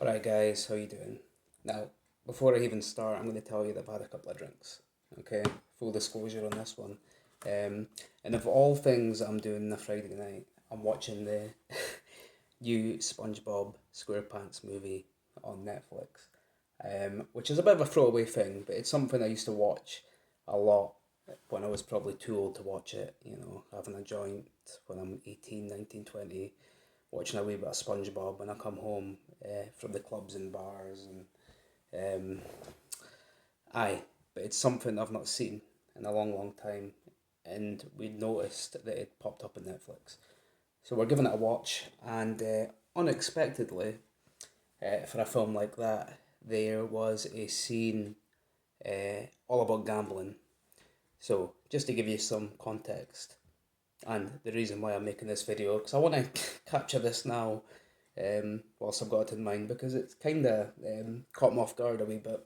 Alright guys, how you doing? Now, before I even start, I'm going to tell you that I've had a couple of drinks. Okay, full disclosure on this one. And of all things I'm doing on a Friday night, I'm watching the new SpongeBob Square Pants movie on Netflix, which is a bit of a throwaway thing, but it's something I used to watch a lot when I was probably too old to watch it, having a joint when I'm 18, 19, 20, watching a wee bit of SpongeBob when I come home from the clubs and bars and aye, but it's something I've not seen in a long, long time, and we noticed that it popped up on Netflix, so we're giving it a watch, and unexpectedly, for a film like that, there was a scene all about gambling. So just to give you some context, and the reason why I'm making this video, because I want to capture this now whilst I've got it in mind, because it's kind of caught me off guard a wee bit.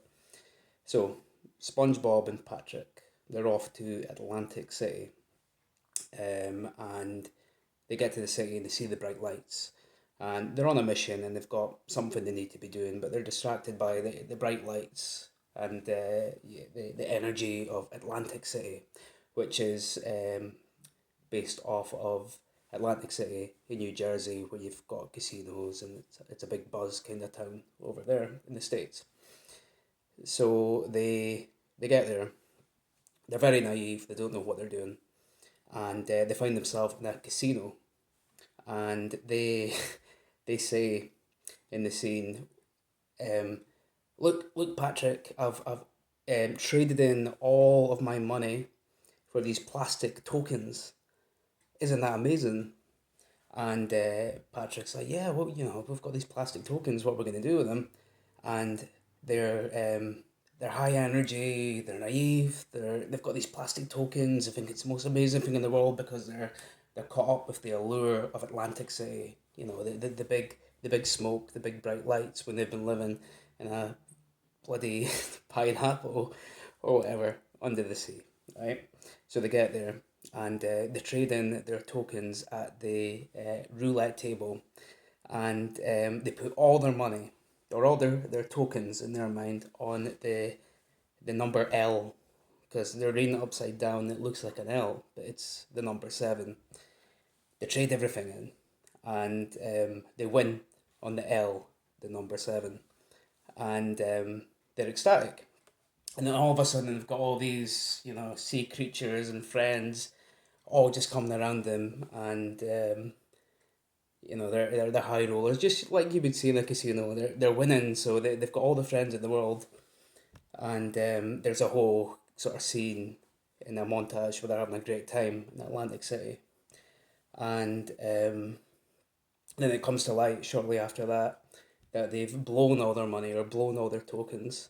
So, SpongeBob and Patrick, they're off to Atlantic City, and they get to the city and they see the bright lights. And they're on a mission and they've got something they need to be doing, but they're distracted by the bright lights and the energy of Atlantic City, which is based off of Atlantic City in New Jersey, where you've got casinos and it's a big buzz kind of town over there in the States. So they get there. They're very naive. They don't know what they're doing, and they find themselves in a casino. And they they say in the scene, look, Patrick, I've traded in all of my money for these plastic tokens. Isn't that amazing? And Patrick's like, yeah, well, we've got these plastic tokens. What we're going to do with them? And they're high energy. They're naive. They've got these plastic tokens. I think it's the most amazing thing in the world because they're caught up with the allure of Atlantic City. The big smoke, the big bright lights when they've been living in a bloody pineapple or whatever under the sea, right? So they get there and they trade in their tokens at the roulette table, and they put all their money or all their tokens in their mind on the number L, because they're reading it upside down. It looks like an L, but it's the number seven. They trade everything in, and they win on the L, the number seven, and they're ecstatic. And then all of a sudden, they've got all these, sea creatures and friends all just coming around them, and they're high rollers, just like you would see in a casino. They're winning, so they've got all the friends in the world, and there's a whole sort of scene in a montage where they're having a great time in Atlantic City, and then it comes to light shortly after that they've blown all their money or blown all their tokens,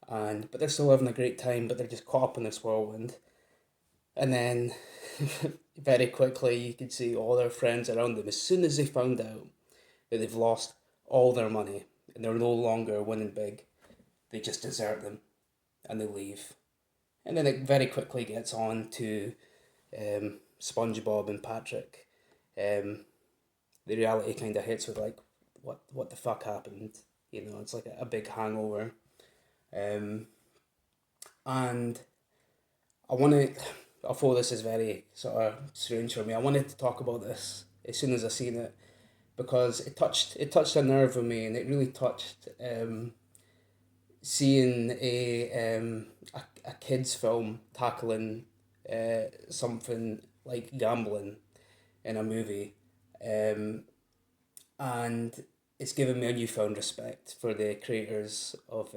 and but they're still having a great time, but they're just caught up in this whirlwind. And then very quickly you could see all their friends around them, as soon as they found out that they've lost all their money and they're no longer winning big, they just desert them and they leave. And then it very quickly gets on to SpongeBob and Patrick. The reality kind of hits with like, what the fuck happened? It's like a big hangover. Um, and I want to, although this is very sort of strange for me, I wanted to talk about this as soon as I seen it, because it touched a nerve with me, and it really touched seeing a kids film tackling something like gambling in a movie, um, and it's given me a newfound respect for the creators of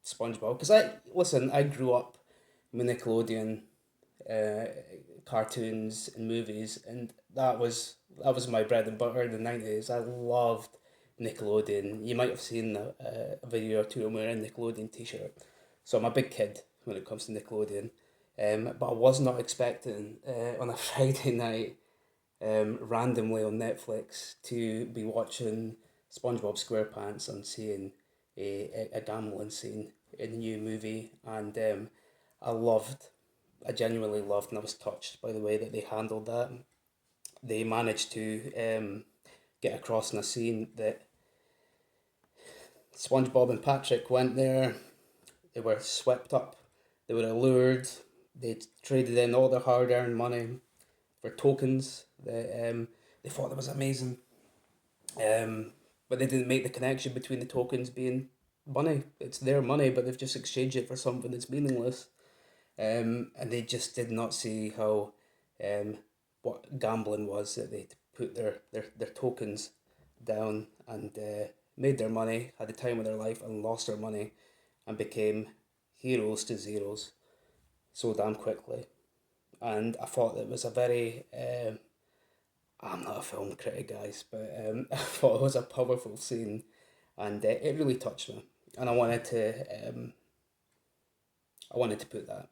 SpongeBob. Because I grew up with Nickelodeon uh, cartoons and movies, and that was my bread and butter in the 90s. I loved Nickelodeon. You might have seen a video or two of me wearing a Nickelodeon t-shirt. So I'm a big kid when it comes to Nickelodeon. But I was not expecting on a Friday night, randomly on Netflix, to be watching SpongeBob SquarePants and seeing a gambling scene in the new movie, and I loved, I genuinely loved, and I was touched by the way that they handled that. They managed to get across in a scene that SpongeBob and Patrick went there. They were swept up. They were allured. They traded in all their hard-earned money for tokens. They thought that was amazing. But they didn't make the connection between the tokens being money. It's their money, but they've just exchanged it for something that's meaningless. And they just did not see how what gambling was, that they put their tokens down and made their money, had the time of their life, and lost their money and became heroes to zeros so damn quickly. And I thought it was a very I'm not a film critic, guys, but I thought it was a powerful scene, and it really touched me. And I wanted to put that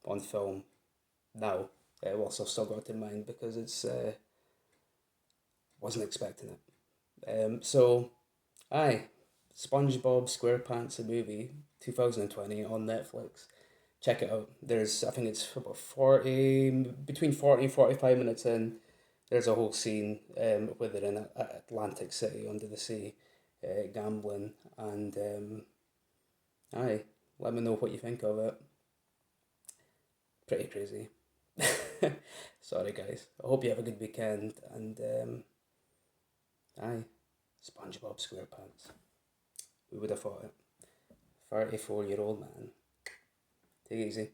on film now, whilst I've still got it in mind, because it's wasn't expecting it. Aye, SpongeBob Square Pants, a movie, 2020 on Netflix. Check it out. There's, I think it's about 40, between 40 and 45 minutes in. There's a whole scene where they're in Atlantic City under the sea, gambling, and aye, let me know what you think of it. Pretty crazy. Sorry, guys. I hope you have a good weekend, and aye, SpongeBob SquarePants. Who would have thought it? 34-year-old man. Take it easy.